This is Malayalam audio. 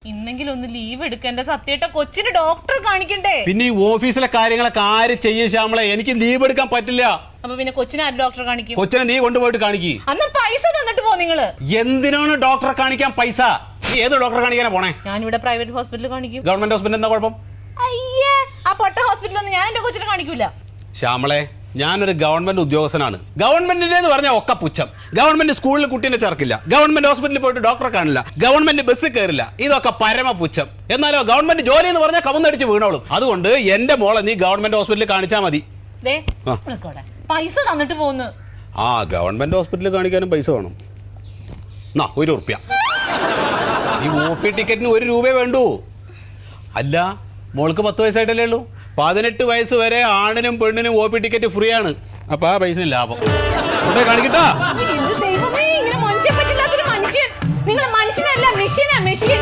ഇന്നെങ്കിലും ഒന്ന് ലീവ് എടുക്കണ്ട സത്യേട്ട, കൊച്ചിന് ഡോക്ടറെ കാണിക്കണ്ടേ? പിന്നെ ഈ ഓഫീസിലെ കാര്യങ്ങളൊക്കെ ആര് ചെയ്യും ശ്യാമളെ? എനിക്ക് ലീവ് എടുക്കാൻ പറ്റില്ല. അപ്പൊ പിന്നെ കൊച്ചിനെ ആര് ഡോക്ടറെ കാണിക്കും? കൊച്ചിനെ നീ കൊണ്ടുപോയിട്ട് കാണിക്ക്. അന്ന് പൈസ തന്നിട്ട് പോ നിങ്ങള്. എന്തിനാണ് ഡോക്ടറെ കാണിക്കാൻ പൈസ? നീ ഏത് ഡോക്ടറെ കാണിക്കാനാ പോണേ? ഞാനിവിടെ പ്രൈവറ്റ് ഹോസ്പിറ്റലിൽ കാണിക്കും. ഗവൺമെന്റ് ഹോസ്പിറ്റൽ എന്താ കുഴപ്പം? അയ്യേ, ആ പൊട്ട ഹോസ്പിറ്റലൊന്നും ഞാൻ എന്റെ കൊച്ചിനെ കാണിക്കൂല. ശ്യാമളെ, ഞാനൊരു ഗവൺമെന്റ് ഉദ്യോഗസ്ഥനാണ്. ഗവൺമെന്റിന്റെ എന്ന് പറഞ്ഞാൽ ഒക്കെ പുച്ഛം. ഗവൺമെന്റ് സ്കൂളിൽ കുട്ടീനെ ചേർക്കില്ല, ഗവൺമെന്റ് ഹോസ്പിറ്റലിൽ പോയിട്ട് ഡോക്ടറെ കാണില്ല, ഗവൺമെന്റ് ബസ്സിൽ കയറില്ല. ഇതൊക്കെ പരമ പുച്ഛം. എന്നാലോ ഗവൺമെന്റ് ജോലി എന്ന് പറഞ്ഞാൽ കവുന്നടിച്ച് വീണോളും. അതുകൊണ്ട് എന്റെ മോളെ നീ ഗവൺമെന്റ് ഹോസ്പിറ്റലിൽ കാണിച്ചാൽ മതി. പൈസ തന്നിട്ട് പോകുന്നു. ആ, ഗവൺമെന്റ് ഹോസ്പിറ്റലിൽ കാണിക്കാനും പൈസ വേണം. എന്നാ ₹1. ഈ OP ടിക്കറ്റിന് ₹1 വേണ്ടൂ. അല്ല, മോൾക്ക് 10 വയസ്സായിട്ടല്ലേ ഉള്ളൂ. 18 വയസ്സ് വരെ ആണിനും പെണ്ണിനും OP ടിക്കറ്റ് ഫ്രീ ആണ്. അപ്പൊ ആ പൈസ ലാഭം. കാണിക്കട്ടാ. നിങ്ങൾ മനുഷ്യനല്ല, മെഷീനാ മെഷീൻ.